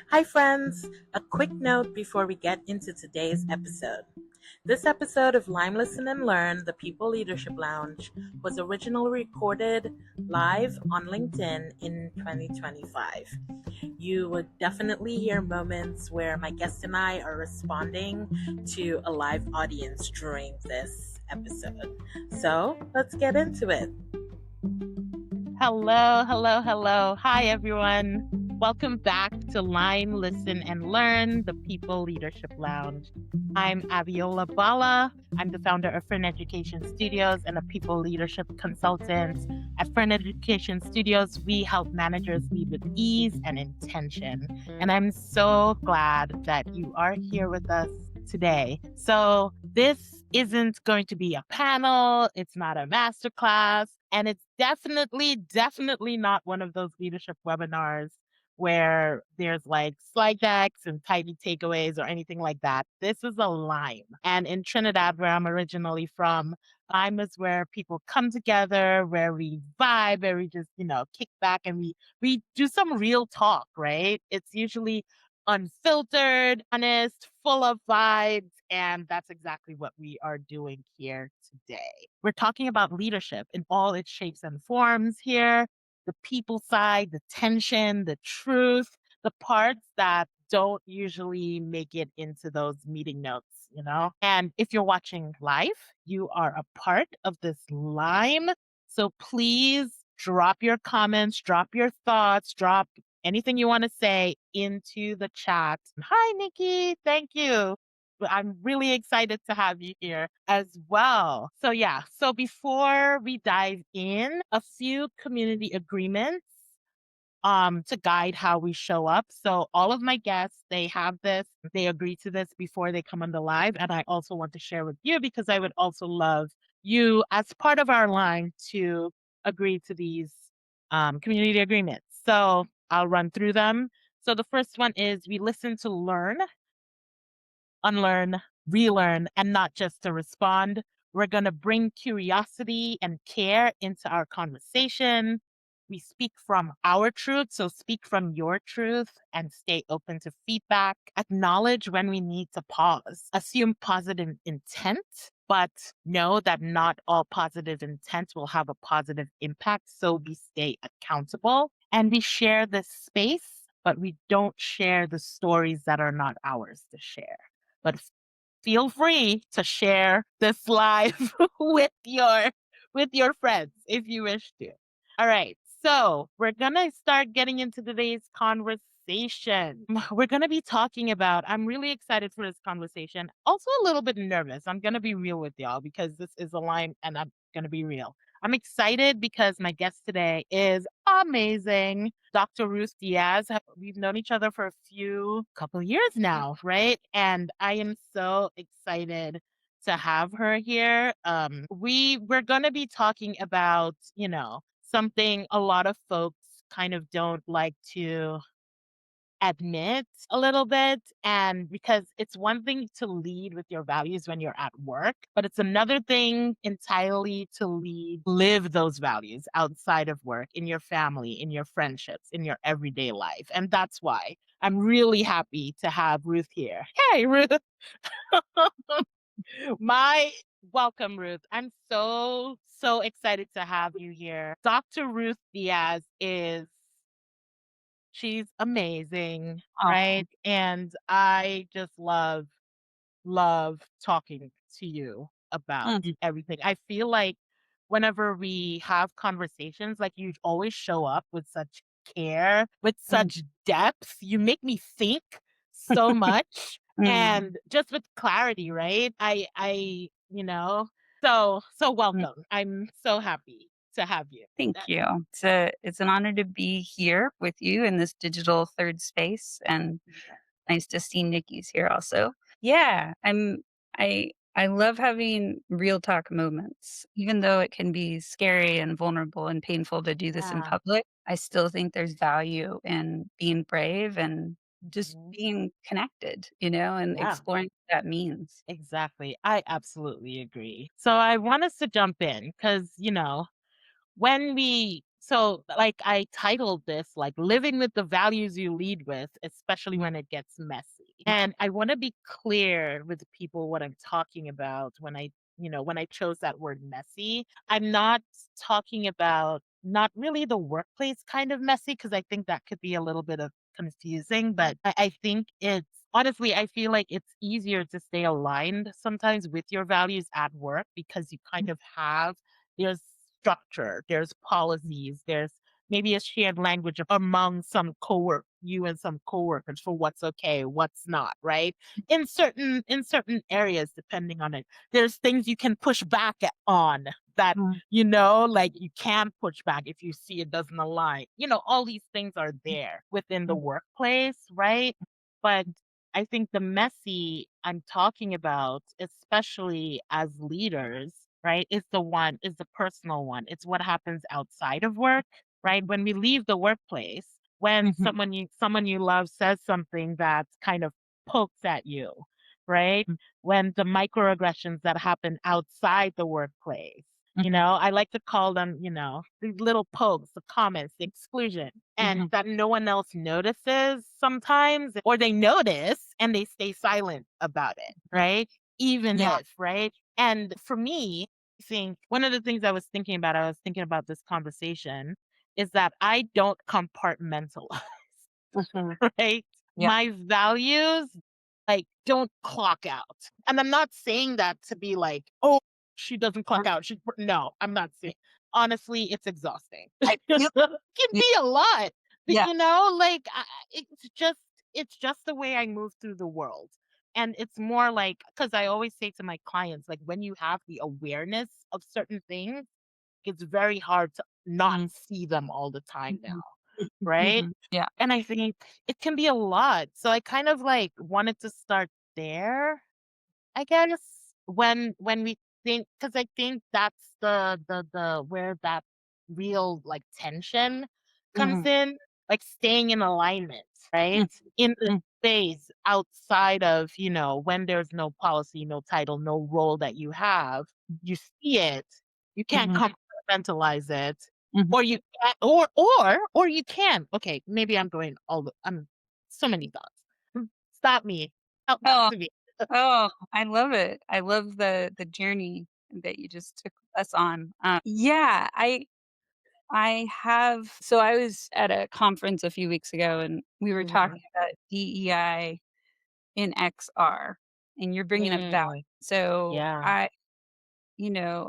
Hi, friends! A quick note before we get into today's episode. This episode of Lime Listen and Learn, the People Leadership Lounge, was originally recorded live on LinkedIn in 2025. You would definitely hear moments where my guest and I are responding to a live audience during this episode. So let's get into it. Hello, hello, hello. Hi, everyone. Welcome back to Lime, Listen, and Learn, the People Leadership Lounge. I'm Abbiola Ballah. I'm the founder of Fern Education Studios and a people leadership consultant. At Fern Education Studios, we help managers lead with ease and intention. And I'm so glad that you are here with us today. So this isn't going to be a panel. It's not a masterclass. And it's definitely not one of those leadership webinars where there's like slide decks and tiny takeaways or anything like that. This is a Lime. And in Trinidad, where I'm originally from, Lime is where people come together, where we vibe, where we just, kick back and we do some real talk, right? It's usually unfiltered, honest, full of vibes. And that's exactly what we are doing here today. We're talking about leadership in all its shapes and forms here, the people side, the tension, the truth, the parts that don't usually make it into those meeting notes. And if you're watching live, you are a part of this Lime. So please drop your comments, drop your thoughts, drop anything you want to say into the chat. Hi, Nikki. Thank you. I'm really excited to have you here as well. So before we dive in, a few community agreements to guide how we show up. So all of my guests, they have this, they agree to this before they come on the live. And I also want to share with you because I would also love you as part of our line to agree to these community agreements. So I'll run through them. So the first one is we listen to learn, unlearn, relearn, and not just to respond. We're going to bring curiosity and care into our conversation. We speak from our truth, so speak from your truth and stay open to feedback. Acknowledge when we need to pause. Assume positive intent, but know that not all positive intent will have a positive impact, so we stay accountable. And we share this space, but we don't share the stories that are not ours to share. But feel free to share this live with your friends if you wish to. All right. So we're going to start getting into today's conversation. We're going to be talking about, I'm really excited for this conversation. Also a little bit nervous. I'm going to be real with y'all because this is a line and I'm going to be real. I'm excited because my guest today is amazing. Dr. Ruth Diaz. We've known each other for a couple years now, right? And I am so excited to have her here. We're going to be talking about, something a lot of folks kind of don't like to admit a little bit. And because it's one thing to lead with your values when you're at work, but it's another thing entirely to live those values outside of work, in your family, in your friendships, in your everyday life. And that's why I'm really happy to have Ruth here. Hey, Ruth. My welcome, Ruth. I'm so excited to have you here. Dr. Ruth Diaz she's amazing, Oh, right? And I just love talking to you about mm, everything. I feel like whenever we have conversations, like you always show up with such care, with mm, such depth. You make me think so much mm, and just with clarity, right? So mm. welcome. I'm so happy to have you. Thank you. It's an honor to be here with you in this digital third space, and nice to see Nikki's here also. Yeah, I love having real talk moments, even though it can be scary and vulnerable and painful to do this in Yeah. public. I still think there's value in being brave and just Mhm. being connected, and Yeah. exploring what that means. Exactly. I absolutely agree. So I want us to jump in because, when we So, like, I titled this like living with the values you lead with, especially when it gets messy. And I want to be clear with people what I'm talking about when when I chose that word messy. I'm not talking about not really the workplace kind of messy, because I think that could be a little bit of confusing, but I think it's honestly, I feel like it's easier to stay aligned sometimes with your values at work because you kind of have there's structure, there's policies, there's maybe a shared language among you and some coworkers for what's okay, what's not, right? In certain areas, depending on it, there's things you can push back on that Mhm. like you can push back if you see it doesn't align. All these things are there within the workplace, right? But I think the messy I'm talking about, especially as leaders, right, is the personal one. It's what happens outside of work, right? When we leave the workplace, when Mhm. someone you love says something that kind of pokes at you, right? When the microaggressions that happen outside the workplace, Mhm. I like to call them, these little pokes, the comments, the exclusion, and Mhm. that no one else notices sometimes, or they notice and they stay silent about it, right? Even Yeah. if, right? And for me, I think one of the things I was thinking about this conversation, is that I don't compartmentalize. Mhm. Right? Yeah. My values, like, don't clock out. And I'm not saying that to be like, "Oh, she doesn't clock out. No, I'm not saying honestly, it's exhausting. I It feel can yeah. be a lot, but, Yeah. like, it's just the way I move through the world. And it's more like, because I always say to my clients, like, when you have the awareness of certain things, it's very hard to not Mhm. see them all the time now, Mhm. right? Mhm. Yeah. And I think it can be a lot. So I kind of like wanted to start there, I guess, when we think, because I think that's the where that real like tension comes Mhm. in, like staying in alignment, right? Mm. In the Mm. space outside of, when there's no policy, no title, no role that you have, you see it, you can't Mhm. compartmentalize it, Mhm. or you can, or you can. Okay, maybe I'm so many thoughts. Stop me. Talk Oh, to me. oh, I love it. I love the journey that you just took us on. Yeah, I have so I was at a conference a few weeks ago, and we were Mhm. talking about DEI in XR, and you're bringing up value. Mm, So yeah.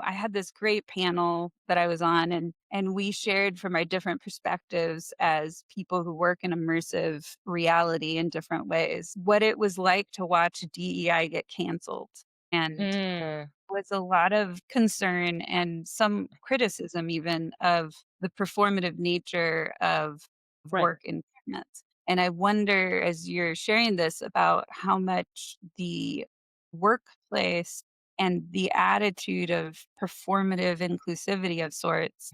I had this great panel that I was on, and we shared from our different perspectives as people who work in immersive reality in different ways, what it was like to watch DEI get canceled. And Mm, was a lot of concern and some criticism even of the performative nature of right. work environment. And I wonder, as you're sharing this, about how much the workplace and the attitude of performative inclusivity of sorts,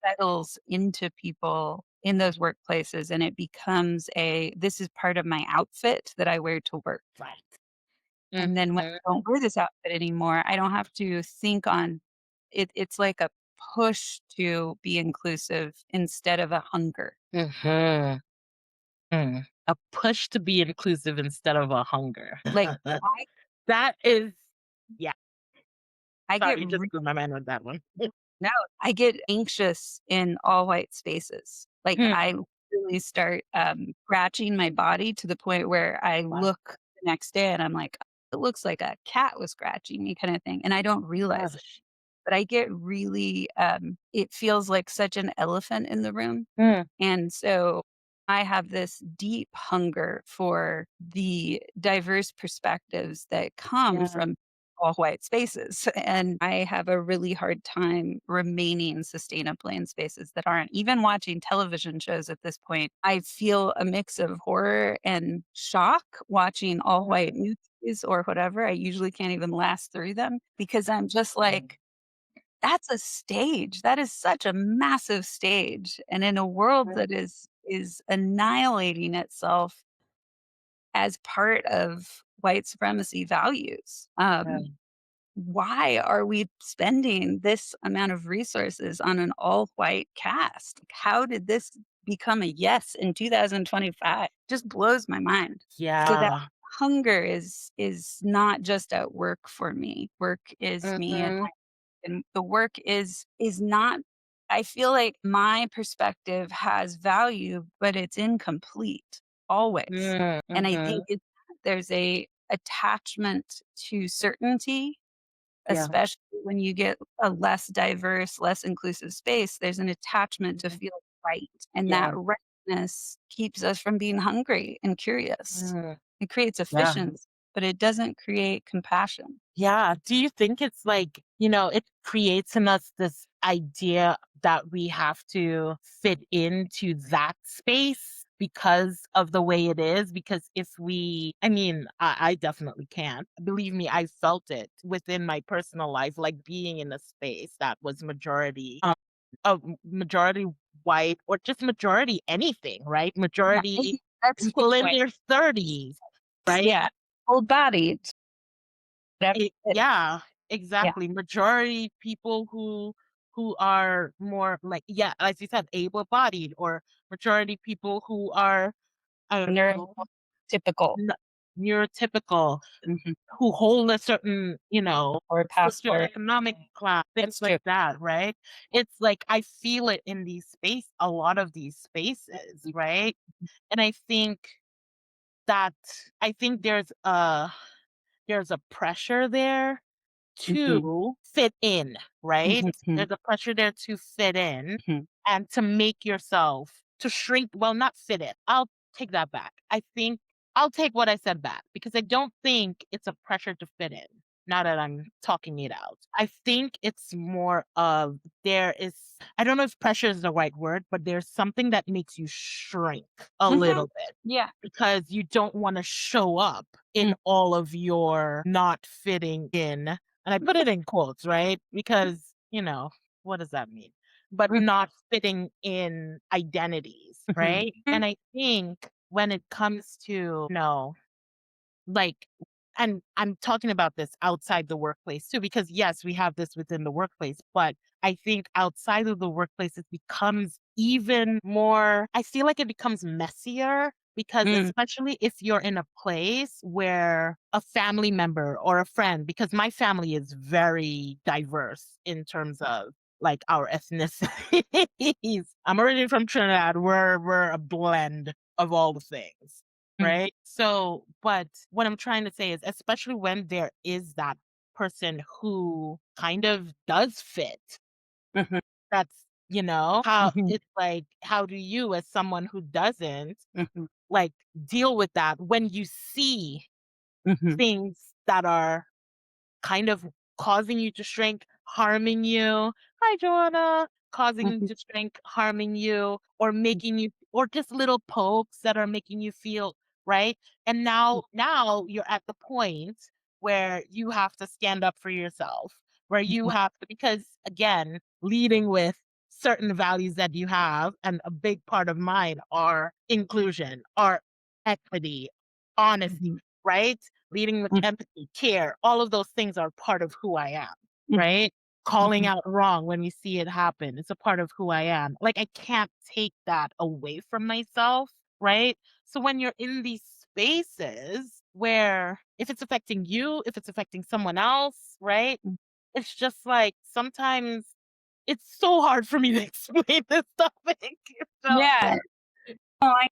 settles into people in those workplaces, and it becomes this is part of my outfit that I wear to work. Right. And then when Mhm. I don't wear this outfit anymore, I don't have to think on it. It's like a push to be inclusive instead of a hunger. Mhm. Mm. A push to be inclusive instead of a hunger. Like I That is yeah, I get sorry, just blew my mind with that one. no, I get anxious in all white spaces. Like, Hmm, I really start, scratching my body to the point where I wow. look the next day and I'm like, "It looks like a cat was scratching me," kinda thing, and I don't realize it. Gosh. But I get really, it feels like such an elephant in the room. Mm, And so I have this deep hunger for the diverse perspectives that come yeah. from all white spaces. And I have a really hard time remaining sustainably in spaces that aren't. Even watching television shows at this point, I feel a mix of horror and shock watching all white movies or whatever. I usually can't even last through them because I'm just Mm, like, that's a stage. That is such a massive stage, and in a world that is annihilating itself as part of white supremacy values. right. why are we spending this amount of resources on an all white cast? Like, how did this become a yes in 2025? Just blows my mind. So that Yeah. hunger is not just at work for me. Work is me, Mhm. and the work is not. I feel like my perspective has value, but it's incomplete always. Mm, And I think mhm. there's a attachment to certainty, Yeah. especially when you get a less diverse, less inclusive space. There's an attachment to Mhm. feel right, and that Yeah. rightness keeps us from being hungry and curious. Mm. It creates Yeah. efficiency, but it doesn't create compassion. Yeah. Do you think it's like, it creates in us this idea that we have to fit into that space because of the way it is? Because if I mean, I definitely can't. Believe me, I felt it within my personal life, like being in a space that was majority white or just majority anything, right? Majority Right? That's the people in point. their 30s, right? Yeah. Full-bodied. Whatever it Yeah, Yeah. exactly. Majority people who are more like, yeah, as you said, able-bodied, or majority people who are, I don't know, Neurotypical. n neurotypical, Mhm. who hold a certain, Or passport. socioeconomic class, things That's like true. that, right? It's like I feel it in a lot of these spaces, right? And that I think there's a pressure there Mhm. to fit in, right? Mhm. There's a pressure there to fit in Mhm. and to make yourself to shrink, well, not fit in. I'll take that back. I'll take what I said back because I don't think it's a pressure to fit in. Now that I'm talking it out, I think it's more of I don't know if pressure is the right word, but there's something that makes you shrink a Mhm. little bit Yeah. because you don't want to show up in all of your not fitting in. And I put it in quotes, right? Because, what does that mean? But Mhm. not fitting in identities, Mhm. right? Mhm. And I think when it comes to, like, and I'm talking about this outside the workplace too, because yes, we have this within the workplace, but I think outside of the workplace, it becomes even more, I feel like it becomes messier because Mm. especially if you're in a place where a family member or a friend, because my family is very diverse in terms of like our ethnicities. I'm originally from Trinidad. We're a blend of all the things. Mm. Right? So, but what I'm trying to say is, especially when there is that person who kind of does fit, Mhm. that's, how Mhm. it's like, how do you, as someone who doesn't, Mhm. like, deal with that when you see Mhm. things that are kind of causing you to shrink, harming you. Hi, Joanna. Causing you Mhm. to shrink, harming you, or making you, or just little pokes that are making you feel right. And now you're at the point where you have to stand up for yourself, where you Mhm. have to, because again, leading with certain values that you have, and a big part of mine are inclusion, are equity, honesty, Mhm. right? Leading with Mhm. empathy, care, all of those things are part of who I am, Mhm. right? Calling Mhm. out wrong when we see it happen, it's a part of who I am. Like, I can't take that away from myself, right? So when you're in these spaces where if it's affecting you, if it's affecting someone else, right? Mhm. It's just like sometimes it's so hard for me to explain this topic. It's so Yeah. hard. No, I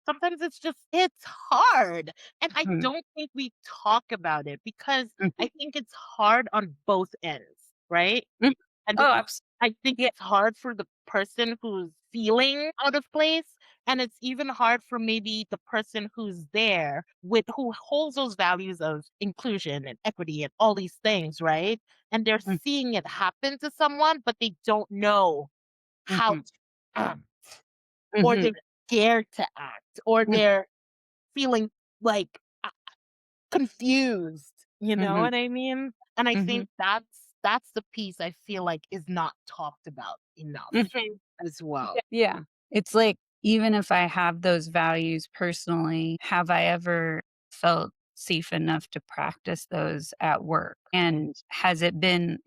Sometimes it's hard, and I Mhm. don't think we talk about it because Mhm. I think it's hard on both ends, right? Mhm. And Oh, I think yeah. it's hard for the person who's feeling out of place, and it's even hard for maybe the person who's there with who holds those values of inclusion and equity and all these things, right? And they're Mhm. seeing it happen to someone, but they don't know how Mhm. to act, or Mhm. they're scared to act, or Mhm. they're feeling like confused, you know Mhm. what I mean? And I Mhm. think that's the piece I feel like is not talked about enough Mhm. as well. Yeah. It's like, even if I have those values personally, have I ever felt safe enough to practice those at work? And has it been,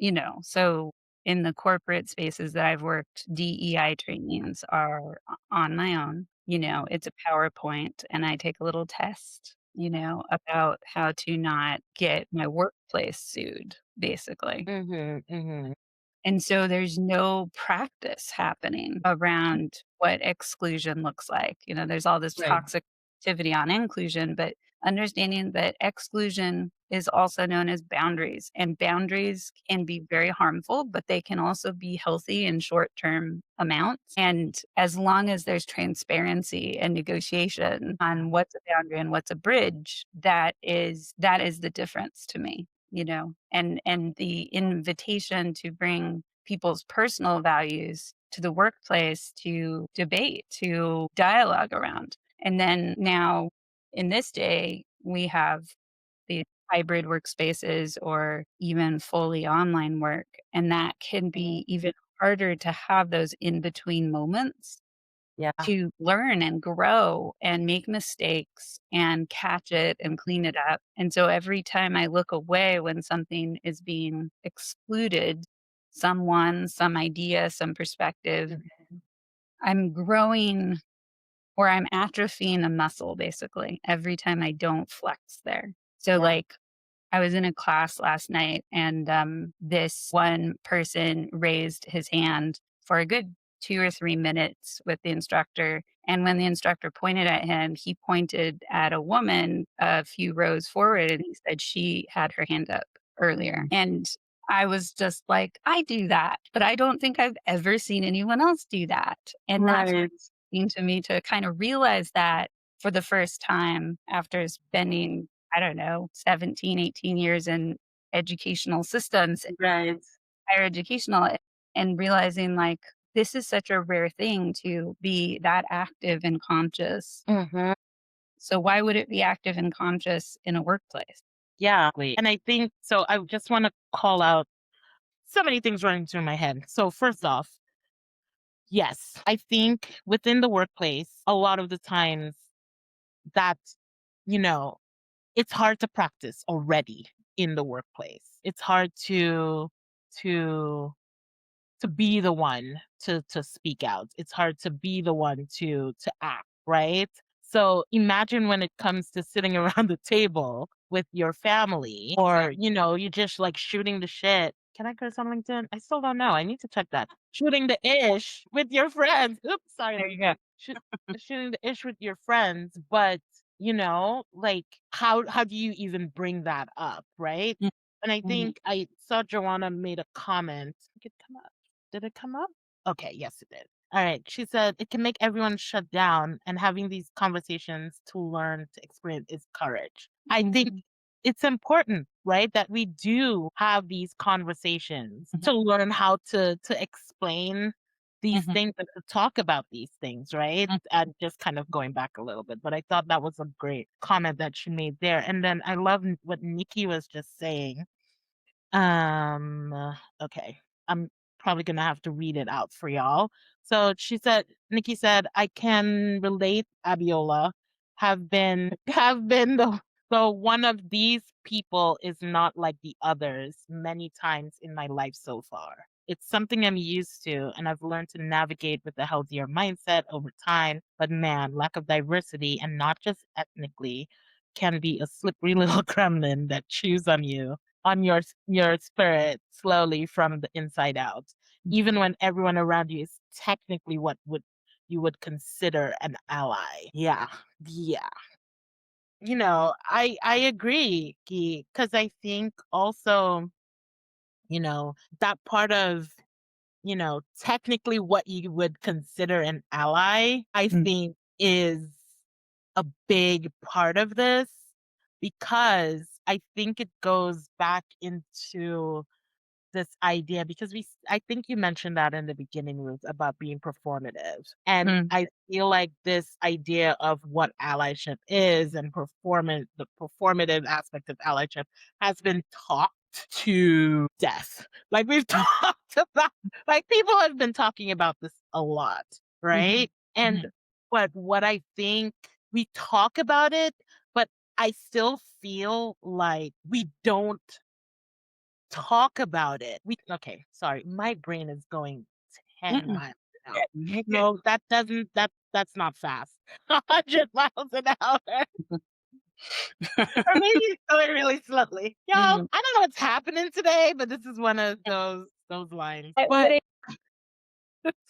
so in the corporate spaces that I've worked, DEI trainings are on my own. It's a PowerPoint and I take a little test, about how to not get my workplace sued, basically. Mhm. Mhm. And so there's no practice happening around what exclusion looks like. There's all this Right. toxic activity on inclusion, but understanding that exclusion is also known as boundaries, and boundaries can be very harmful, but they can also be healthy in short term amounts. And as long as there's transparency and negotiation on what's a boundary and what's a bridge, that is the difference to me, and the invitation to bring people's personal values to the workplace to debate, to dialogue around. And then now in this day, we have the hybrid workspaces or even fully online work, and that can be even harder to have those in between moments Yeah. to learn and grow and make mistakes and catch it and clean it up. And so every time I look away when something is being excluded, someone, some idea, some perspective, Mhm. I'm growing or I'm atrophying a muscle basically every time I don't flex there. So, Yeah. like, I was in a class last night and this one person raised his hand for a good 2 or 3 minutes with the instructor. And when the instructor pointed at him, he pointed at a woman a few rows forward and he said she had her hand up earlier. And I was just like, I do that, but I don't think I've ever seen anyone else do that. And that's Right. to me to kind of realize that for the first time after spending, I don't know, 17, 18 years in educational systems, Right. higher educational, and realizing like this is such a rare thing to be that active and conscious. Mhm. So why would it be active and conscious in a workplace? Yeah. And I think so. I just want to call out so many things running through my head. So first off, yes, I think within the workplace, a lot of the times that, you know, it's hard to practice already in the workplace. It's hard to to be the one to speak out. It's hard to be the one to act, right? So imagine when it comes to sitting around the table with your family or, you just like shooting the shit. Can I curse on LinkedIn? I still don't know. I need to check that. Shooting the ish with your friends. Oops, sorry. There you go. Shoot, shooting the ish with your friends, but like how do you even bring that up, right? And I Mhm. think I saw Joanna made a comment. It come up. Did it come up? Okay, yes, it did. All right. She said it can make everyone shut down, and having these conversations to learn to experience is courage. I think Mhm. it's important, right, that we do have these conversations Mhm. to learn how to explain these Mhm. things and to talk about these things, right? Mhm. And just kind of going back a little bit, but I thought that was a great comment that she made there. And then I love what Nikki was just saying. Okay. I'm probably gonna have to read it out for y'all. So Nikki said, I can relate, Abiola, have been the one of these people is not like the others many times in my life so far. It's something I'm used to, and I've learned to navigate with a healthier mindset over time. But man, lack of diversity, and not just ethnically, can be a slippery little gremlin that chews on your spirit slowly from the inside out, even when everyone around you is technically what would you would consider an ally. Yeah. Yeah. I agree, because I think also, that part of, technically what you would consider an ally, I Mhm. think is a big part of this, because I think it goes back into this idea, because I think you mentioned that in the beginning, Ruth, about being performative. And Mhm. I feel like this idea of what allyship is and the performative aspect of allyship has been talked to death. Like we've talked about, like people have been talking about this a lot, Mhm. right? And Mhm. but what I think we talk about it, but I still feel like we don't talk about it. Okay, sorry, my brain is going 10 Mm-mm. miles an hour. Yeah, you're No, that's not fast. 100 miles an hour. Or maybe it's going really slowly. Y'all, I good. don't know what's happening today, but this is one of those lines. I what But I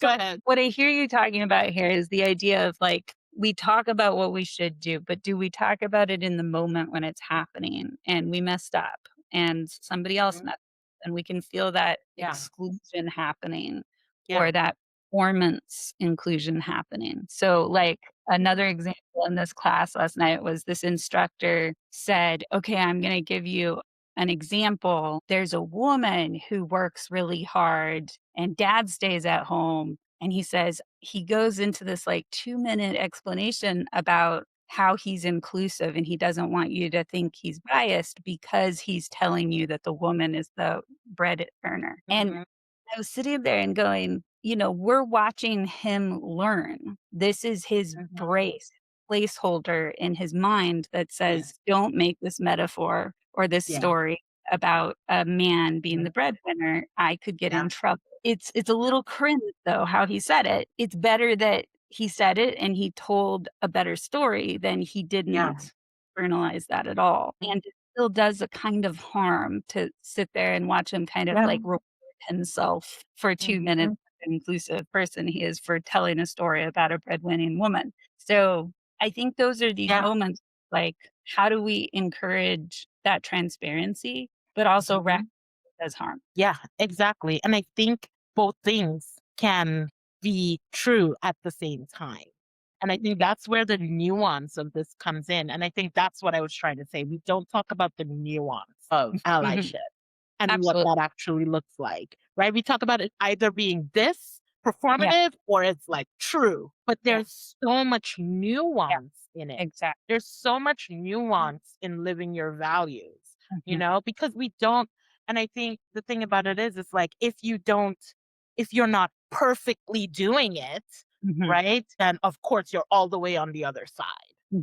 go so ahead. what I hear you talking about here is the idea of, like, we talk about what we should do, but do we talk about it in the moment when it's happening and we messed up and somebody else Mhm. messed up, and we can feel that Yeah, exclusion happening yeah. or that performance inclusion happening. So, like, another example in this class last night was this instructor said, "Okay, I'm gonna give you an example. There's a woman who works really hard and dad stays at home." And he says, he goes into this like 2-minute explanation about how he's inclusive and he doesn't want you to think he's biased because he's telling you that the woman is the bread earner. And Mhm, I was sitting there and going, we're watching him learn. This is his mhm. brace, placeholder in his mind that Yeah, says, don't make this metaphor or this yeah, story about a man being mhm, the breadwinner. I could get yeah, in trouble. It's a little cringe though how he said it. It's better that he said it and he told a better story than he yeah. didn't internalize that at all. And it still does a kind of harm to sit there and watch him kind of Yeah, like himself for 2 minutes, mhm, an inclusive person he is for telling a story about a breadwinning woman. So, I think those are these yeah, moments, like, how do we encourage that transparency, but also mhm. recognize it does harm? Yeah, exactly, and I think both things can be true at the same time, and I think that's where the nuance of this comes in, and I think that's what I was trying to say. We don't talk about the nuance of Mhm. allyship and what Absolutely. that actually looks like, right? We talk about it either being this Yeah, performative or it's like true, but yeah, there's so much yeah, nuance in it. exactly. There's so much nuance in living your values, Mhm, because we don't, and I think the thing about it is, it's like if you're not perfectly doing it, mhm, right, then of course you're all the way on the other side,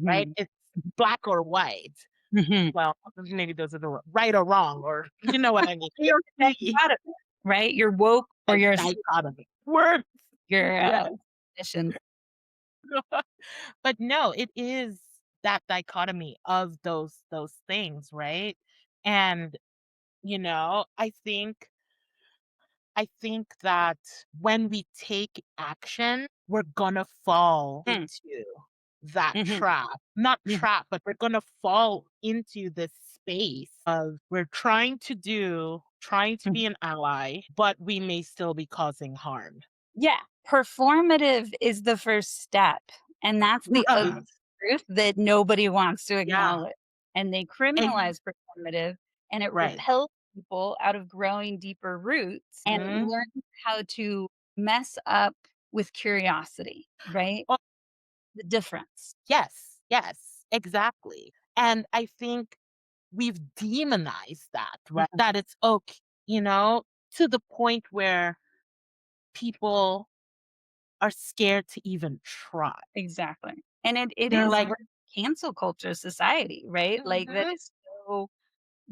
right? mhm, It's black or white. mhm. Well, maybe those are the right or wrong, or you know what I mean. You're Maybe dichotomous, right? You're woke or a you're dichotomy. Words. you're, Yes. mission. But no, it is that dichotomy of those things, right? And I think that when we take action, we're gonna fall Mm, into that mhm, trap. Not mhm. trap, but we're gonna fall into this space of we're trying to be an ally, but we may still be causing harm. Yeah, performative is the first step, and that's the ugly Yes. truth that nobody wants to Yeah. acknowledge, and they And criminalize performative, and it right. repels people out of growing deeper roots and Mhm. learning how to mess up with curiosity, right? Well, The difference. yes, yes, exactly. And I think we've demonized that, right? Mhm, That it's okay, to the point where people are scared to even try. exactly, and it They're is, like, we're cancel culture society, right? Like, that mhm, is so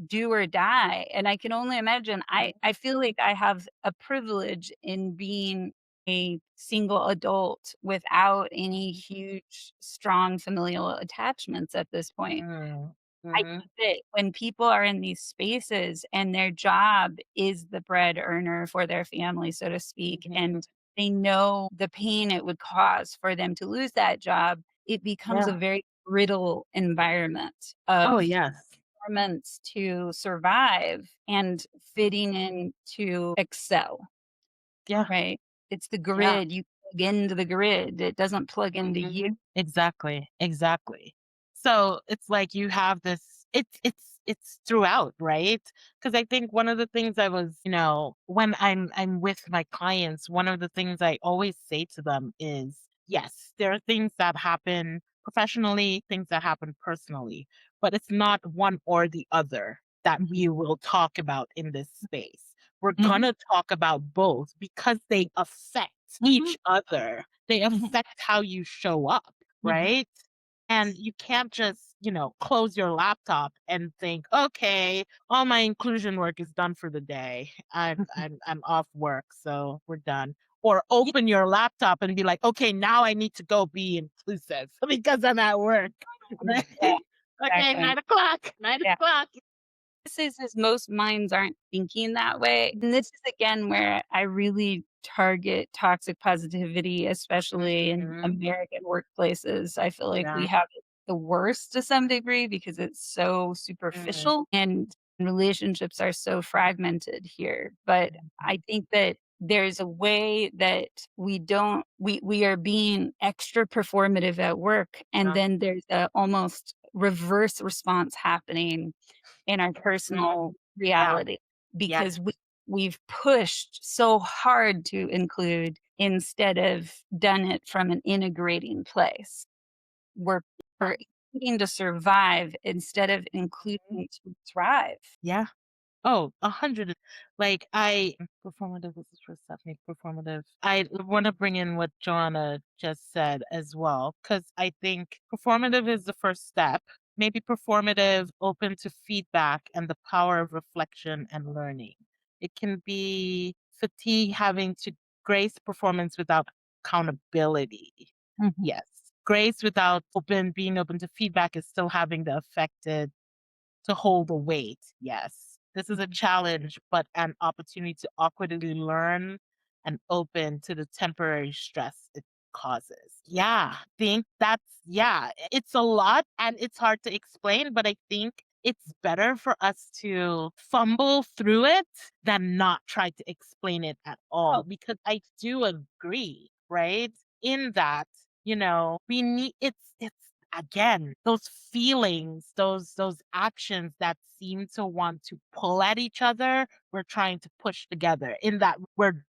do or die, and I can only imagine. I feel like I have a privilege in being a single adult without any huge, strong familial attachments at this point. mhm, I mhm, think that when people are in these spaces and their job is the bread earner for their family, so to speak, mhm. and they know the pain it would cause for them to lose that job, it becomes a Yeah. very brittle environment Oh, of yes. performance to survive and fitting in to excel, Yeah, right? It's the yeah. grid, you plug into the grid, it doesn't plug into you. Mhm. Exactly, exactly. So, it's like you have this it's throughout, right? Because I think one of the things I was, when I'm with my clients, one of the things I always say to them is, yes, there are things that happen professionally, things that happen personally, but it's not one or the other that Mhm, we will talk about in this space. We're mhm, gonna talk about both because they affect mhm, each other. They mhm, affect how you show up, mhm. right? And you can't just, close your laptop and think, okay, all my inclusion work is done for the day. I'm off work, so we're done. Or Yeah, open your laptop and be like, okay, now I need to go be inclusive because I'm at work. Right? yeah, Okay, exactly. 9 o'clock, nine Yeah. o'clock. This is most minds aren't thinking that way. And this is again where I really target toxic positivity, especially in Mhm. American workplaces. I feel like we Yeah. have it the worst to some degree because it's so Mm. superficial and relationships are so fragmented here. But Mhm. I think that there's a way that we are being extra performative at work, and Yeah. then there's a almost reverse response happening in our Mhm. personal Yeah. reality Yes. because we've pushed so hard to include instead of done it from an integrating place. We're Yeah. we're including to survive instead of Mhm. including to thrive. Yeah. Oh, 100. Like I performative, this is for Stephanie, performative. I want to bring in what Joanna just said as well, because I think performative is the first step. Maybe performative, open to feedback and the power of reflection and learning. It can be fatigue having to grace performance without accountability. Mhm, Yes. Grace without being open to feedback is still having the affected to hold the weight, yes. This is a mhm, challenge, but an opportunity to awkwardly learn and open to the temporary stress it causes. Yeah, think that's, yeah, it's a lot and it's hard to explain, but I think it's better for us to fumble through it than not try to explain it at all. oh, Because I do agree, right? In that, we need it's again, those feelings, those actions that seem to want to pull at each other, we're trying to push together in that we're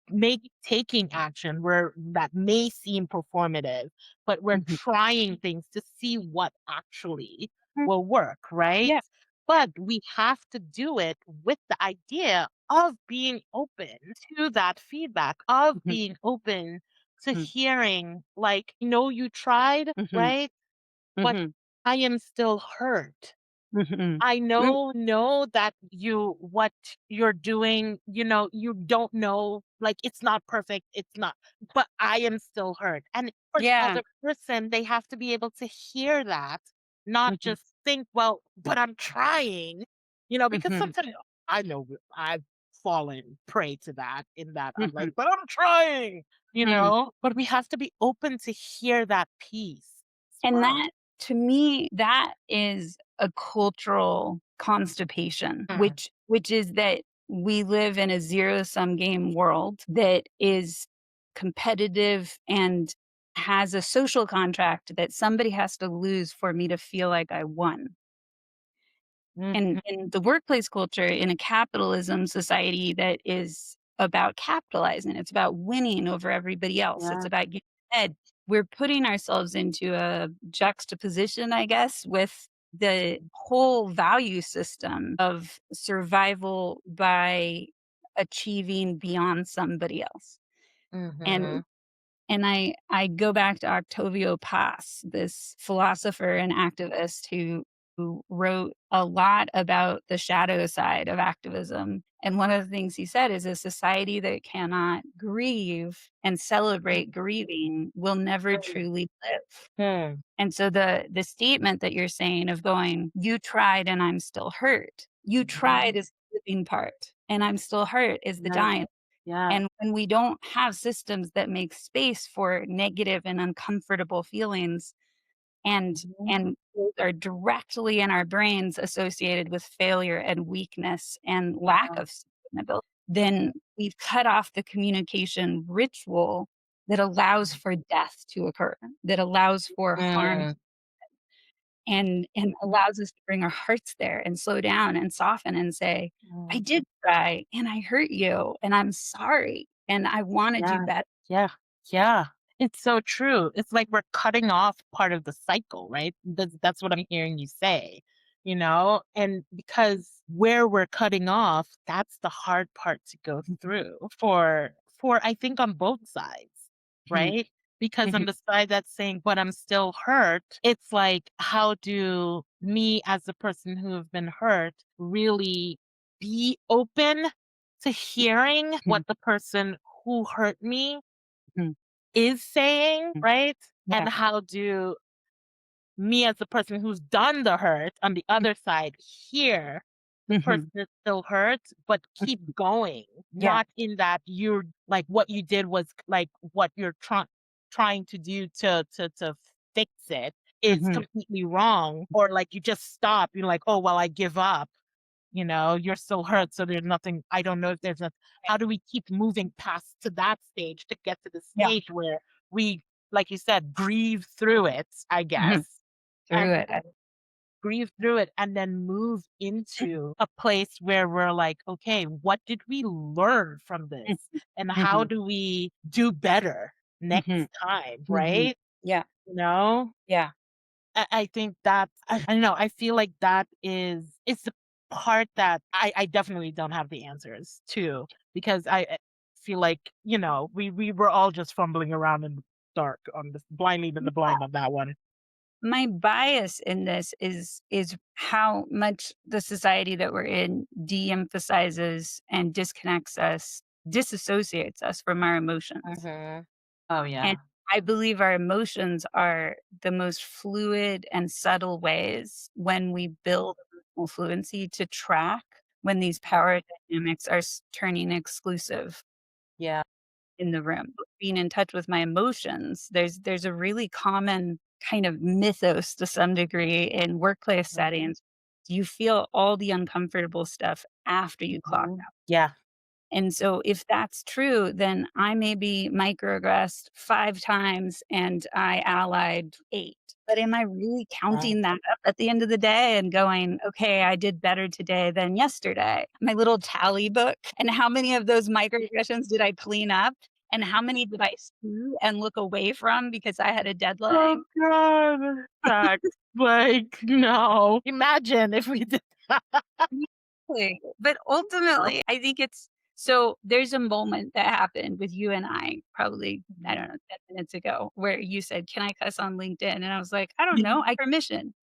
taking action where that may seem performative, but we're mhm, trying things to see what actually mm, will work, right? yeah, But we have to do it with the idea of being open to that feedback, of mhm, being open to mm, hearing, like, you tried, mhm, right? But mhm, I am still hurt. mhm, I mm, know that what you're doing, you don't know, like, it's not perfect, it's not, but I am still hurt. And for the yeah, other person, they have to be able to hear that, not mhm, just think, well, but I'm trying, because mhm, sometimes I know I've fallen prey to that in that I'm like, mhm, but I'm trying, mhm. but we have to be open to hear that piece as And well. that to me, that is a cultural constipation, Mm, which is that we live in a zero-sum game world that is competitive and has a social contract that somebody has to lose for me to feel like I won. And mhm, in the workplace culture, in a capitalism society that is about capitalizing, it's about winning over everybody else, it's yeah. about getting ahead. We're putting ourselves into a juxtaposition, I guess, with the whole value system of survival by achieving beyond somebody else. And Mhm. I go back to Octavio Paz, this philosopher and activist who wrote a lot about the shadow side of activism. And one of the things he said is a society that cannot grieve and celebrate grieving will never truly live. Mhm. And so the statement that you're saying of going, "You tried and I'm still hurt." You tried Mhm. is the living part, and I'm still hurt is the Yeah, dying. yeah. And when we don't have systems that make space for negative and uncomfortable feelings, Mhm. and those are directly in our brains associated with failure and weakness and lack Yeah. of sustainability, then we've cut off the communication ritual that allows for death to occur, that allows for harm Mm, and allows us to bring our hearts there and slow down and soften and say, "I mm. did try and I hurt you and I'm sorry and I wanted you Yeah, better." yeah, yeah. It's so true. It's like we're cutting off part of the cycle, right? That's what I'm hearing you say, And because where we're cutting off, that's the hard part to go Mhm, through for I think on both sides, mhm, right? Because on Mhm, the side that's saying, but I'm still hurt, it's like, how do me as the person who have been hurt really be open to hearing mhm, what the person who hurt me mhm, is saying, mhm. right? Yeah. And how do me as the person who's done the hurt on the Mm, other side hear the person mhm, is still hurt, but keep mhm. going, Yeah. not in that you're like what you did was like what you're trying to do to fix it is Mhm. completely wrong, or like you just stop. You're like, oh well, I give up. You're still hurt, so there's nothing. I don't know if there's a. How do we keep moving past to that stage to get to the Yeah. stage where we, like you said, grieve through it, I Mhm. guess, Through and it. grieve through it and then move into a place where we're like, okay, what did we learn from this? Mhm, And how mhm, do we do better mhm, next time? mhm. Right? Yeah. You know, Yeah. I think that I don't know. I feel like that is it's the part that I definitely don't have the answers to because I feel like, we were all just fumbling around in the dark on this blind leading the blind on that one. My bias in this is how much the society that we're in de-emphasizes and disconnects us, disassociates us from our emotions. Hmm. Oh And yeah. I believe our emotions are the most fluid and subtle ways when we build emotional fluency to track when these power dynamics are turning exclusive Yeah. in the room. Being in touch with my emotions, there's a really common kind of mythos to some degree in workplace Mhm. settings. You feel all the uncomfortable stuff after you clock Mhm. out. Yeah. And so if that's true, then I maybe microaggressed 5 times and I allied 8. But am I really Right. counting that up at the end of the day and going, "Okay, I did better today than yesterday?" My little tally book, and how many of those microaggressions did I clean up, and how many did I see and look away from because I had a Oh deadline? god. Facts. Like, no. Imagine if we did that. Exactly. But ultimately, I think it's so there's a moment that happened with you and I probably, I Mhm. don't know, 10 minutes ago where you said, "Can I cuss on LinkedIn?" And I was like, "I don't Yeah. know, I permission."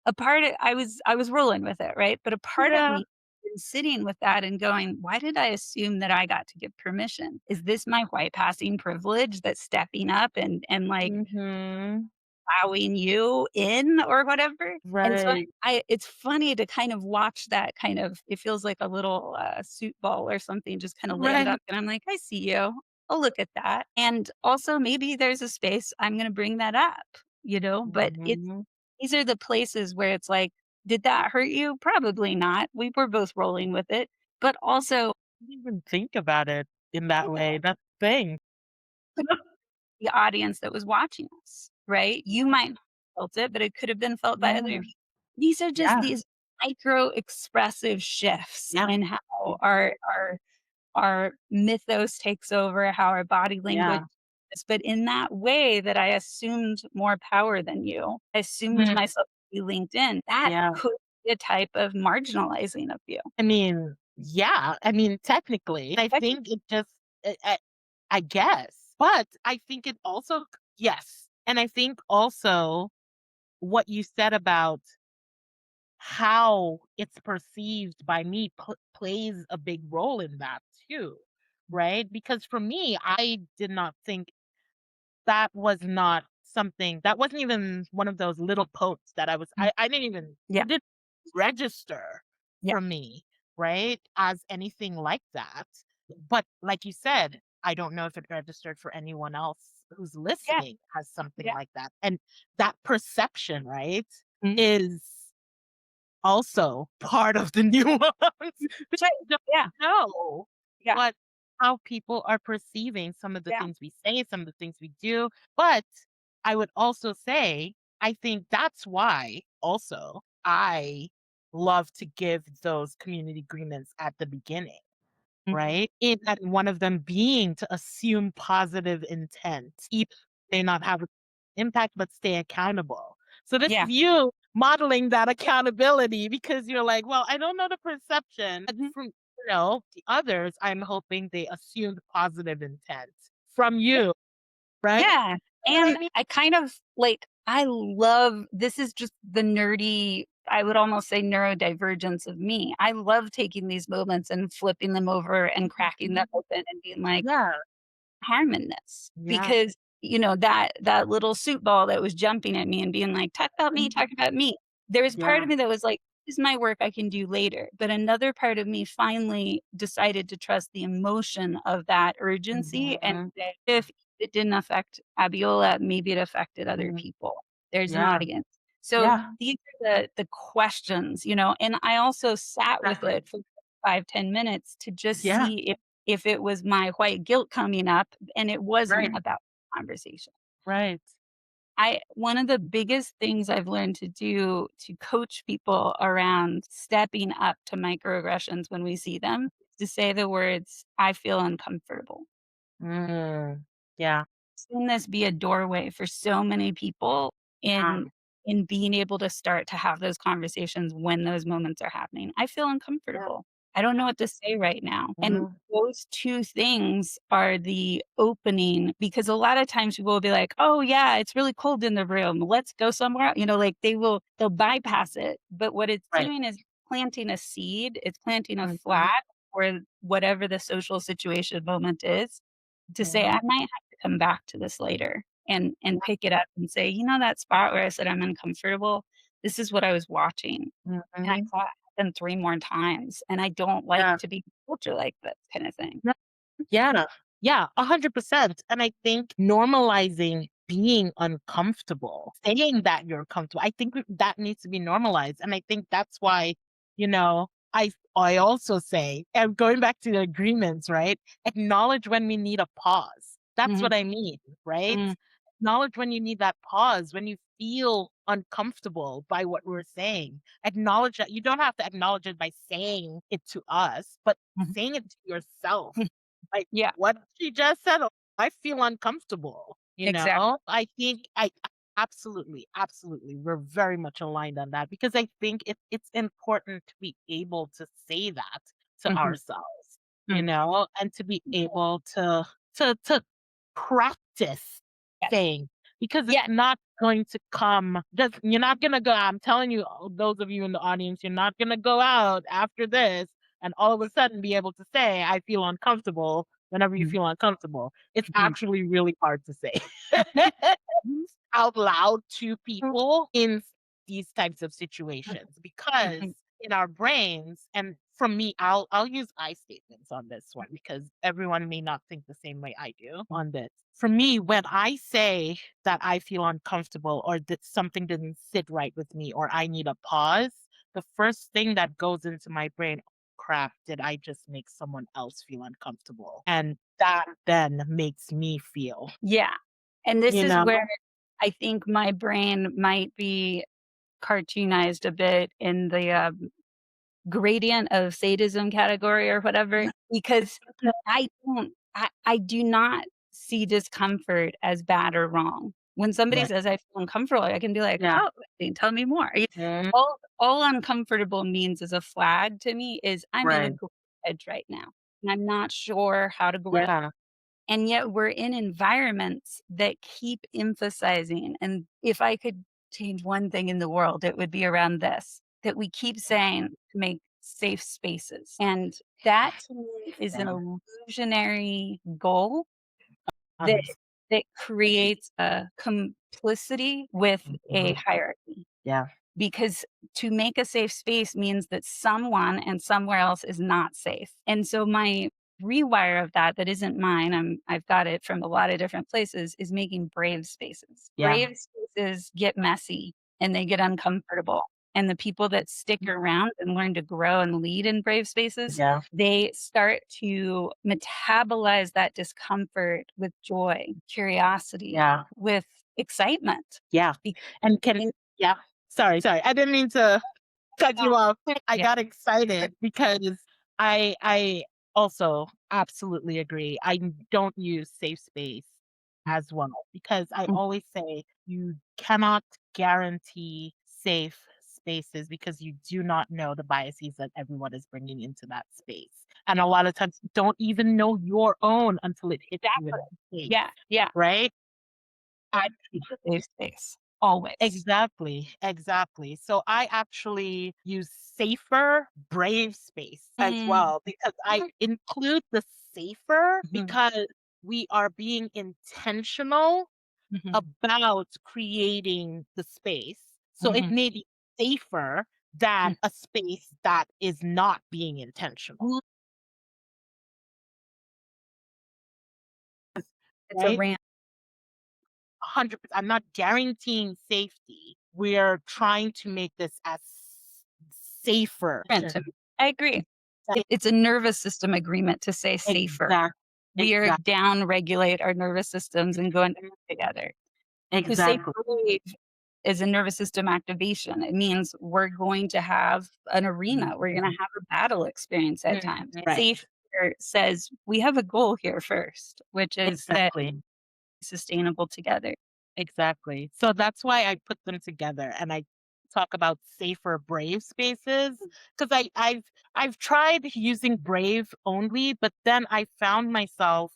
A part of I was rolling with it, right? But a part of Yeah. me been sitting with that and going, "Why did I assume that I got to give permission? Is this my white passing privilege that's stepping up and like Mhm. allowing you in or whatever?" And so Right. I it's funny to kind of watch that kind of it feels like a little, suit ball or something just kinda land Right. up, and I'm like, "I see you. I'll look at that." And also, maybe there's a space I'm gonna bring that up, but it's Mhm. these are the places where it's like, "Did that hurt you? Probably not. We were both rolling with it." But also Didn't even think about it in that way. That's the thing. the audience that was watching us, right? You might not have felt it, but it could have been felt by other Yeah. people. These are just Yeah. these micro expressive shifts Yeah. in how our mythos takes over, how our body language Yeah. is, but in that way that I assumed more power than you. I assumed Mhm. myself to be LinkedIn. That Yeah. could be a type of marginalizing of you. I mean, yeah. I mean, technically, I Technically, think it just I guess. But I think it also yes. And I think also what you said about how it's perceived by me plays a big role in that too, right? Because for me, I did not think that was not something that wasn't even one of those little posts that mm, I didn't even yeah, it didn't register yeah, for me, right? As anything like that. But like you said, I don't know if it registered for anyone else who's yeah, listening as something yeah, like that. And that perception, right, mhm, is also part of the nuance that's because right. you don't Yeah, know yeah, what how people are perceiving some of the yeah, things we say, some of the things we do. But I would also say, I think that's why also I love to give those community agreements at the beginning, mhm, right? And one of them being to assume positive intent, even if they not have an impact, but stay accountable. So this yeah, is you modeling that accountability because you're like, well, I don't know the perception, but mhm, from the others, I'm hoping they assumed positive intent from yeah, you. right? Yeah. You know what And I mean? I kind of like, I love this is just the nerdy, I would almost say neurodivergence of me. I love taking these moments and flipping them over and cracking them open and being like, Yeah, harm in this yeah. because that little soup ball that was jumping at me and being like, talk about me. There was part Yeah. of me that was like, this is my work I can do later. But another part of me finally decided to trust the emotion of that urgency and Mhm. say, if it didn't affect Abiola, maybe it affected other Mhm. people. There's an Yeah. audience. So Yeah. these are the questions, and I also sat with Exactly. it for 5-10 minutes to just Yeah. see if it was my white guilt coming up, and it Right. wasn't about conversation. Right. I One of the biggest things I've learned to do to coach people around stepping up to microaggressions when we see them is to say the words, "I feel uncomfortable." Mm. Yeah. Seen this be a doorway for so many people in Um, in being able to start to have those conversations when those moments are happening. I feel yeah. uncomfortable. I don't know what to say right now. And Mhm. those two things are the opening because a lot of times people will be like, "Oh yeah, it's really cold in the room. Let's go somewhere." Like they'll bypass it. But what it's Right. doing is planting a seed. It's planting a Mhm. flag for whatever the social situation moment is to say, Mhm. I might have to come back to this later and pick it up and say, that spot where I said I'm uncomfortable, this is what I was watching. And I Mhm. saw it happen 3 more times, and I don't like Yeah. to be in a culture like this kind of thing. Yeah. Yeah. Yeah, 100%. And I think normalizing being uncomfortable, saying that you're comfortable, I think that needs to be normalized. And I think that's why, I also say, and going back to the agreements, right? Acknowledge when we need a pause. That's Mhm, what I mean, right? mhm, Acknowledge when you need that pause, when you feel uncomfortable by what we're saying. Acknowledge that you don't have to acknowledge it by saying it to us, but mhm. saying it to yourself like, Yeah, what she just said, I feel uncomfortable, you exactly. know? I think I absolutely, absolutely, we're very much aligned on that because I think it's important to be able to say that to Mhm, ourselves, mm. and to be able to practice Yes. saying because it's Yes. not going to come just you're not gonna go. I'm telling you, those of you in the audience, you're not gonna go out after this and all of a sudden be able to say, I feel uncomfortable whenever you Mhm, feel uncomfortable. It's mhm, actually really hard to say out loud to mhm, people in these types of situations because mhm, in our brains, and from me, I'll use I statements on this one because everyone may not think the same way I do on this. For me, when I say that I feel uncomfortable or that something didn't sit right with me or I need a pause, the first thing that goes into my brain, crap, did I just make someone else feel uncomfortable? And that then makes me feel, Yeah, and this you is know? where I think my brain might be cartoonized a bit in the, gradient of sadism category or whatever, because I do not see discomfort as bad or wrong. When somebody Right. says, "I feel uncomfortable," I can be like, Yeah. "Oh, tell me more." Mhm. All uncomfortable means as a flag to me is I'm in a Right. growth edge right now, and I'm not sure how to grow. Yeah. And yet we're in environments that keep emphasizing, and if I could change one thing in the world, it would be around this, that we keep saying to make safe spaces. And that to me is an Yeah. illusionary goal that Um, that creates a complicity with a mhm. hierarchy. Yeah. Because to make a safe space means that someone and somewhere else is not safe. And so my rewire of that isn't mine, I've got it from a lot of different places, is making brave spaces. Yeah. Brave spaces get messy and they get uncomfortable. And the people that stick around and learn to grow and lead in brave spaces, Yeah. they start to metabolize that discomfort with joy, curiosity, Yeah. with excitement. Yeah. Be- And can yeah. Sorry. I didn't mean to cut you off. I Yeah. got excited because I also absolutely agree. I don't use safe space as well because I Mm, always say you cannot guarantee safe spaces because you do not know the biases that everyone is bringing into that space. And a lot of times you don't even know your own until it hits you in exactly. the face, Yeah, yeah. right? I keep a safe space always. Exactly, exactly. So I actually use safer brave space as Mm, well because I include the safer mhm, because we are being intentional mhm, about creating the space. So it mhm, may be safer mhm. than a space that is not being intentional, Well, it's a right? ramp 100%. I'm not guaranteeing safety. We're trying to make this as safer. to me. I agree. It's a nervous system agreement to say safer. Exact We are exact down regulate our nervous systems and go into together. To say exactly. brave is a nervous system activation. It means we're going to have an arena. We're gonna have a battle experience at times. Right. Safe here says we have a goal here first, which is that Exactly. sustainable together. Exactly. So that's why I put them together and I talk about safer brave spaces because I've tried using brave only, but then I found myself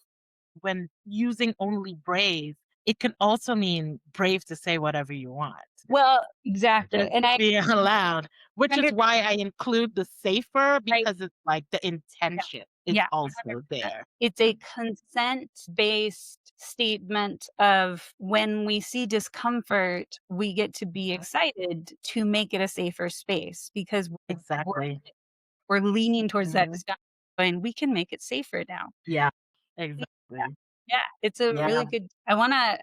when using only brave, it can also mean brave to say whatever you want. Well, exactly, Just and I be allowed, which is 100 why I include the safer right, because it's like the yeah, intention is yeah, also 100%. there. It's a consent-based statement of when we see discomfort, we get to be excited to make it a safer space because we're Exactly. we're leaning towards that Mhm. discussion and we can make it safer now. Yeah. Yeah, Exactly. yeah, it's a Yeah. really good I wanna,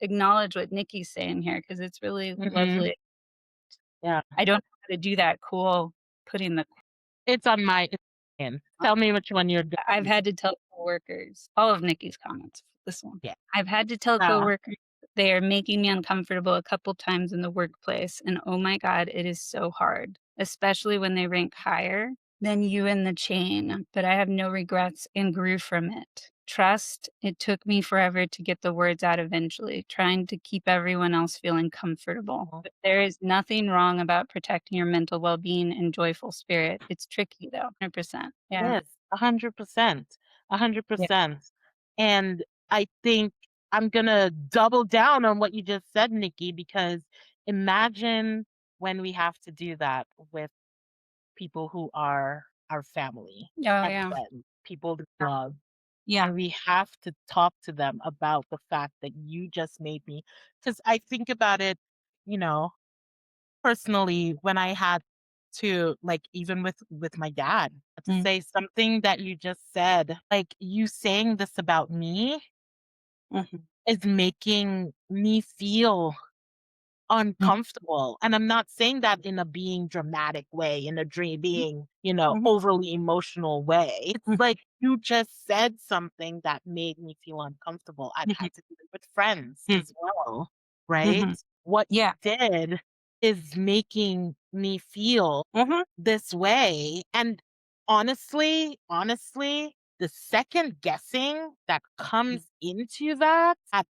acknowledge what Nikki's saying here because it's really Mhm. lovely. Yeah. I don't know how to do that cool putting the It's on my it's in. Tell me which one you're I've doing. had to tell coworkers all of Nikki's comments, this one. Yeah. I've had to tell Uh, coworkers they are making me uncomfortable a couple times in the workplace, and oh my god, it is so hard, especially when they rank higher than you in the chain, but I have no regrets and grew from it. Trust, it took me forever to get the words out eventually, trying to keep everyone else feeling comfortable. But there is nothing wrong about protecting your mental well-being and joyful spirit. It's tricky though, 100%. Yeah. yes, 100%. Yeah. 100%. And I think I'm gonna double down on what you just said, Nikki, because imagine when we have to do that with people who are our family Oh, and yeah. friends, people we Yeah. love. Yeah. And we have to talk to them about the fact that you just made me. Because I think about it, you know, personally, when I had to, like, even with my dad, to Mm, say something that you just said, like, "You saying this about me mhm, is making me feel mm, uncomfortable." And I'm not saying that in a being dramatic way, in a dream mm, being, mhm, overly emotional way. It's mm, like you just said something that made me feel uncomfortable. I've mhm, had to do it with friends mm, as well, right? mhm. What Yeah. you did is making me feel Mhm, this way. And honestly, the second guessing that mm, comes into that at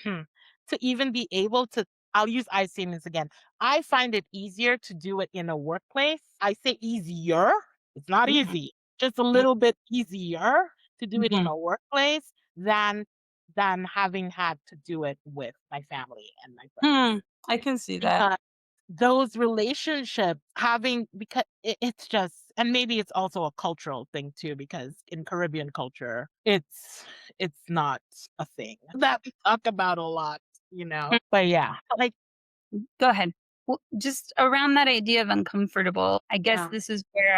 Hmm. To even be able to I'll use I statements again. I find it easier to do it in a workplace. I say easier. It's not mhm, easy. Just a mm, little bit easier to do it in mhm. a workplace than having had to do it with my family and my friends. Hmm, I can see that. Because those relationships having because it's just and maybe it's also a cultural thing too because in Caribbean culture it's not a thing that we talk about a lot, Mm, but yeah, like go ahead. Well, just around that idea of uncomfortable, I guess yeah, this is where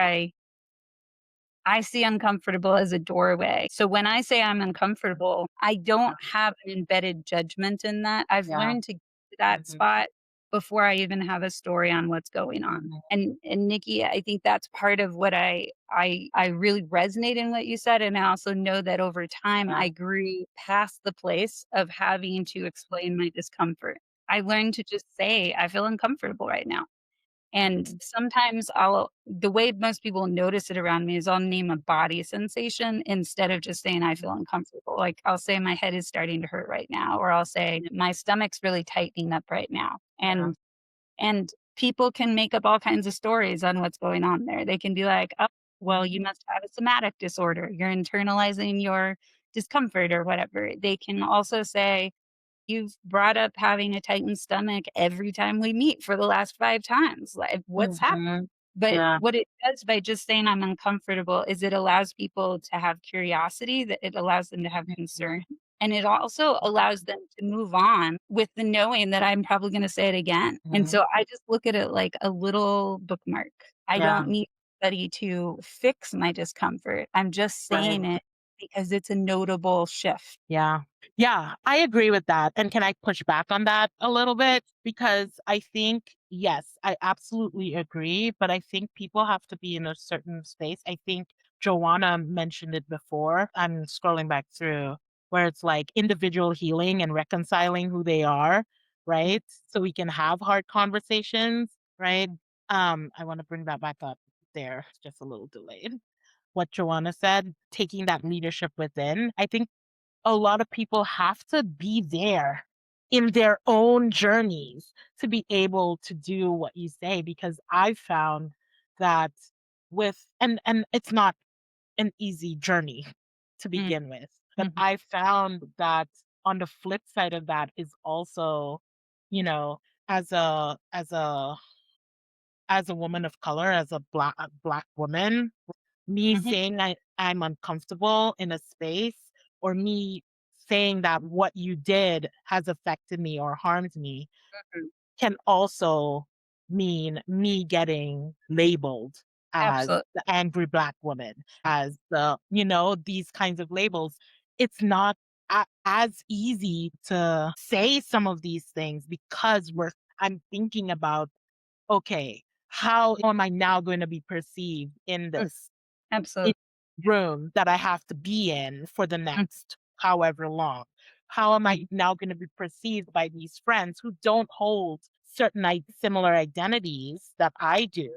I see uncomfortable as a doorway. So when I say I'm uncomfortable, I don't have an embedded judgment in that. I've yeah, learned to get to that mhm, spot before I even have a story on what's going on. mhm, And Nikki, I think that's part of what I really resonate in what you said. And I also know that over time yeah, I grew past the place of having to explain my discomfort. I learned to just say, I feel uncomfortable right now. And mhm, sometimes I'll the way most people notice it around me is I'll name a body sensation instead of just saying I feel uncomfortable. Like I'll say my head is starting to hurt right now, or I'll say my stomach's really tightening up right now. yeah, And people can make up all kinds of stories on what's going on there. They can be like, "Oh, well, you must have a somatic disorder. You're internalizing your discomfort or whatever." They can also say, You've brought up having a tightened stomach every time we meet for the last 5 times. Like, what's happening? Mhm. But Yeah. what it does by just saying I'm uncomfortable is it allows people to have curiosity, that it allows them to have concern, Mhm. and it also allows them to move on with the knowing that I'm probably gonna say it again. And Mhm. so I just look at it like a little bookmark. I Yeah. don't need anybody to fix my discomfort. I'm just Right. saying it because it's a notable shift. Yeah. Yeah, I agree with that. And can I push back on that a little bit? Because I think, yes, I absolutely agree. But I think people have to be in a certain space. I think Joanna mentioned it before. I'm scrolling back through where it's like individual healing and reconciling who they are, right? So we can have hard conversations, right? I want to bring that back up there. It's just a little delayed. What Joanna said, taking that leadership within. I think a lot of people have to be there in their own journeys to be able to do what you say because I've found that with and it's not an easy journey to Mm, begin with, but mhm, I found that on the flip side of that is also, you know, as a woman of color, as a black woman, me mhm, saying I'm uncomfortable in a space or me saying that what you did has affected me or harmed me mhm. can also mean me getting labeled as Absolutely. the angry black woman, as these kinds of labels. It's not as easy to say some of these things because I'm thinking about, okay, how am I now going to be perceived in Mm, this in absolutely. room that I have to be in for the Mm, next however long? How am I mhm, now going to be perceived by these friends who don't hold certain similar identities that I do,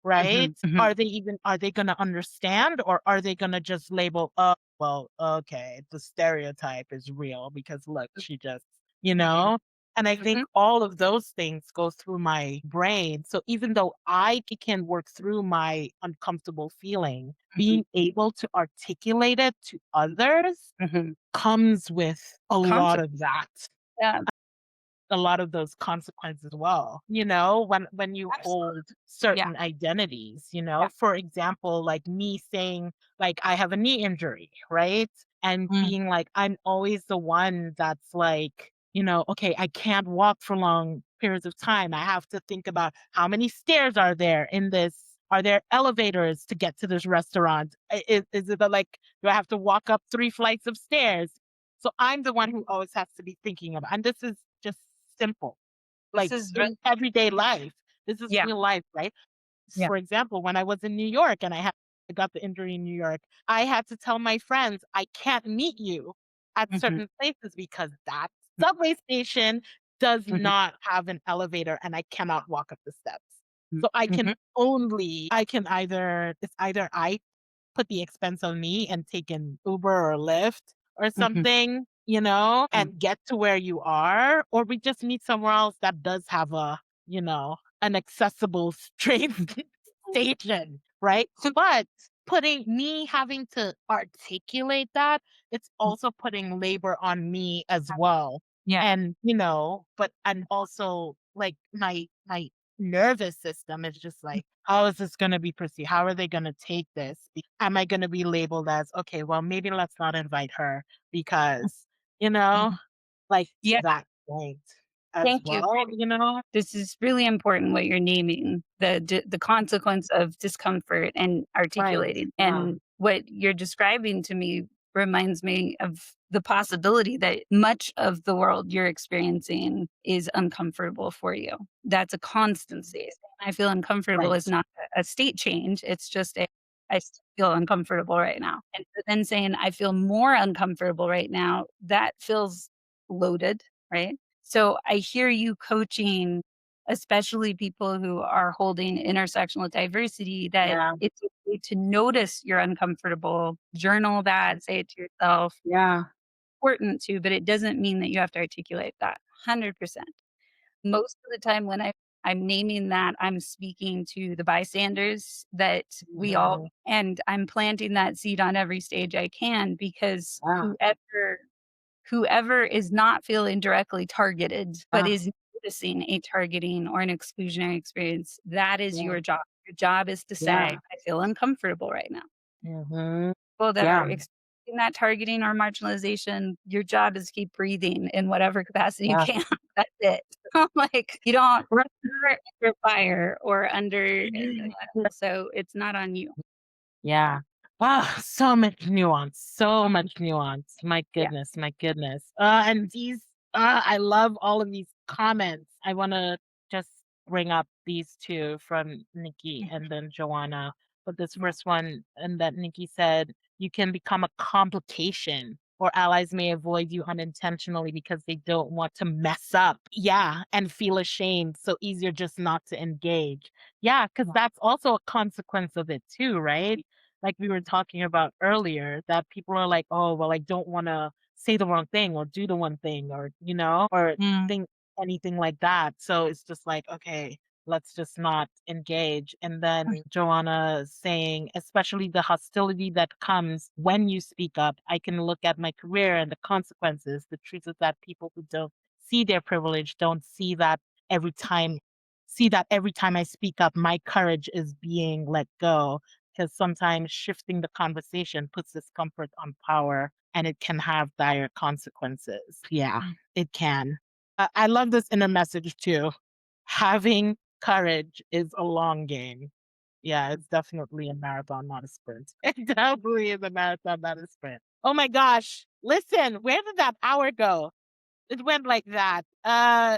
right? mhm, mhm, Are they going to understand or are they going to just label, oh, well, okay, the stereotype is real because look, she just, you mhm, know? And I think mhm, all of those things go through my brain. So even though I can work through my uncomfortable feeling, mhm, being able to articulate it to others mhm. comes with a lot Confidence. of that, Yeah, a lot of those consequences as well. When you absolutely. hold Yeah, certain identities, yeah. for example, like me saying, like, I have a knee injury, right? And Mm, being like, I'm always the one that's like, okay, I can't walk for long periods of time. I have to think about how many stairs are there in this. Are there elevators to get to this restaurant? Is it like, do I have to walk up 3 flights of stairs? So I'm the one who always has to be thinking about, and this is just simple, this like is in really everyday life. This is yeah, real life, right? yeah. For example, when I was in New York and I got the injury in New York, I had to tell my friends, I can't meet you at Mhm, certain places because that subway station does mhm, not have an elevator and I cannot walk up the steps. mhm, So mhm, I can either I put the expense on me and take an Uber or Lyft or mhm, something, mhm. and get to where you are, or we just meet somewhere else that does have an accessible train station, right? But putting me having to articulate that, it's also putting labor on me as well. Yeah. And, and also like my nervous system is just like, how is this going to be perceived? How are they going to take this? Am I going to be labeled as, okay, well, maybe let's not invite her because, you know, Mhm. like to Yeah, that point as thank you. well. This is really important what you're naming, the consequence of discomfort and Right. articulating. Yeah. And what you're describing to me reminds me of the possibility that much of the world you're experiencing is uncomfortable for you. That's a constancy. I feel uncomfortable is Right. not a state change. It's just I still feel uncomfortable right now. And so then saying I feel more uncomfortable right now, that feels loaded, right? So I hear you coaching, especially people who are holding intersectional diversity, that Yeah. it's okay to notice you're uncomfortable, journal that, say it to yourself. Yeah. Important to, but it doesn't mean that you have to articulate that 100%. Most of the time when I'm naming that, I'm speaking to the bystanders that we all Mhm. and I'm planting that seed on every stage I can because Yeah. whoever is not feeling directly targeted, but is noticing a targeting or an exclusionary experience, that is Yeah. your job. Your job is to say, Yeah. I feel uncomfortable right now. Mhm. People that are Yeah. experiencing that targeting or marginalization, your job is keep breathing in whatever capacity you Yeah. can. That's it. Like, you don't run under fire or under so it's not on you. Yeah. Ah, so much nuance, so much nuance. My Yeah. goodness, my goodness. And these, I love all of these comments. I want to just bring up these two from Nikki Mhm. and then Joanna. But this Yeah. first one, and that Nikki said, you can become a complication, or allies may avoid you unintentionally because they don't want to mess up. Yeah. And feel ashamed. So easier just not to engage. Yeah. Cause Yeah. that's also a consequence of it too, right? Like we were talking about earlier, that people are like, "Oh, well, I don't wanna say the wrong thing or do the one thing," or, or Mm, think anything like that. So it's just like, "Okay, let's just not engage." And mm, then Joanna saying, especially the hostility that comes when you speak up, I can look at my career and the consequences. The truth is that people who don't see their privilege don't every time I speak up, my courage is being let go, because sometimes shifting the conversation puts discomfort on power and it can have dire consequences. Yeah, mm. it can. I love this inner message too. Having courage is a long game. Yeah, it's definitely a marathon, not a sprint. It definitely is a marathon, not a sprint. Oh my gosh. Listen, where did that hour go? It went like that.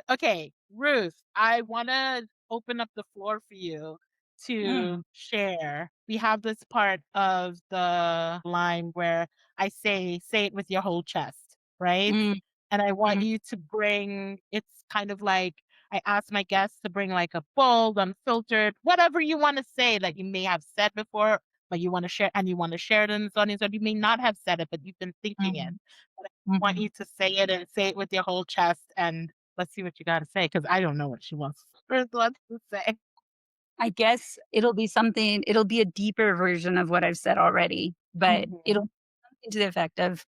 Okay, Ruth, I want to open up the floor for you to Mm, share. We have this part of the line where I say it with your whole chest, right? mm, And I want mm, you to bring, it's kind of like I ask my guests to bring like a bold, unfiltered, whatever you want to say that you may have said before, but you want to share, and you want to share it in this audience, or you may not have said it, but you've been thinking it. mhm, But I want mhm. you to say it and say it with your whole chest, and let's see what you got to say, because I don't know what she wants to say. I guess it'll be a deeper version of what I've said already, but it'll Mhm. be something to the effect of,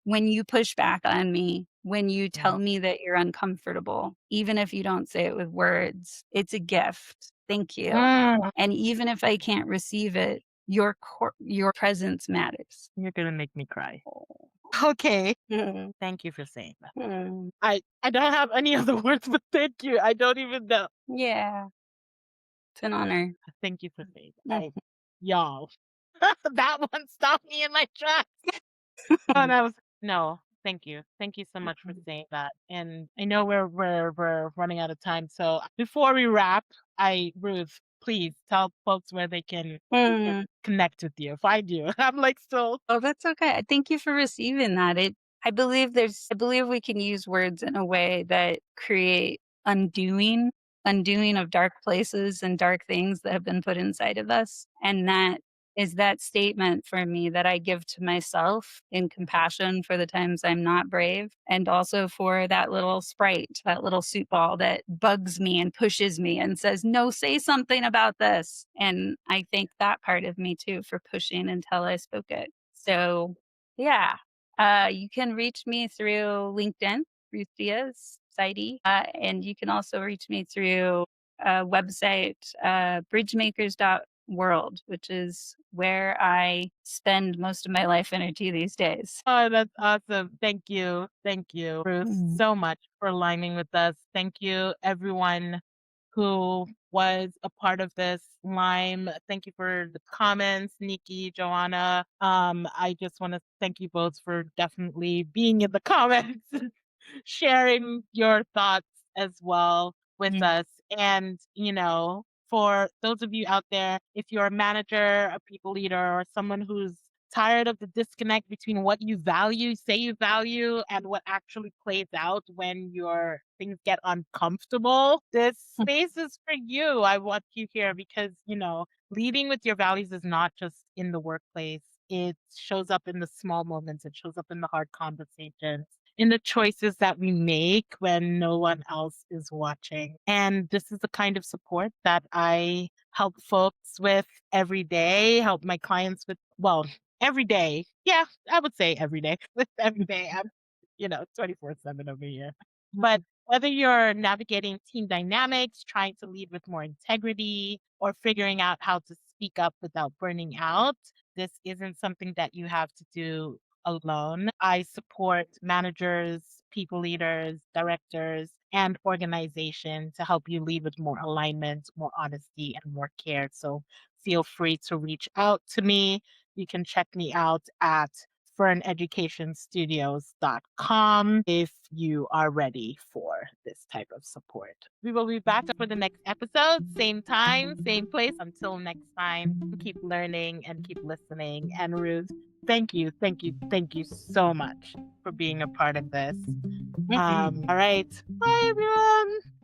when you push back on me, when you Yeah. tell me that you're uncomfortable, even if you don't say it with words, it's a gift. Thank you. Mm, And even if I can't receive it, your presence matters. you're gonna make me cry. Okay. Mm, Thank you for saying that. mm. I don't have any other words, but thank you. I don't even know. Yeah, it's an honor. Thank you for saying that. Mm. Y'all, that one stopped me in my tracks. And I was no, thank you. Thank you so much for saying that. And I know we're running out of time. So before we wrap, Ruth, please tell folks where they can Mm. connect with you, find you. I'm like still. Oh, that's okay. Thank you for receiving that. I believe we can use words in a way that create undoing of dark places and dark things that have been put inside of us. And that is that statement for me that I give to myself in compassion for the times I'm not brave, and also for that little sprite, that little soup ball that bugs me and pushes me and says, "No, say something about this." And I thank that part of me too for pushing until I spoke it. So, yeah, you can reach me through LinkedIn, Ruth Diaz, Saidi, and you can also reach me through website, bridgemakers.world, which is where I spend most of my life energy these days. Oh, that's awesome. Thank you. Thank you, Ruth, Mm. so much for aligning with us. Thank you, everyone who was a part of this Lime. Thank you for the comments, Nikki, Joanna. I just want to thank you both for definitely being in the comments, sharing your thoughts as well with Mm. us. And, for those of you out there, if you're a manager, a people leader, or someone who's tired of the disconnect between what you value, say you value, and what actually plays out when your things get uncomfortable, this space is for you. I want you here because, leading with your values is not just in the workplace. It shows up in the small moments. It shows up in the hard conversations, in the choices that we make when no one else is watching. And this is the kind of support that I help folks with every day, help my clients with, well, every day. Yeah, I would say every day. With every day. 24/7 over here. But whether you're navigating team dynamics, trying to lead with more integrity, or figuring out how to speak up without burning out, this isn't something that you have to do alone. I support managers, people leaders, directors, and organizations to help you lead with more alignment, more honesty, and more care. So feel free to reach out to me. You can check me out at ferneducationstudios.com if you are ready for this type of support. We will be back for the next episode, same time, same place. Until next time, keep learning and keep listening. And Ruth, thank you, thank you, thank you so much for being a part of this. All right. Bye, everyone.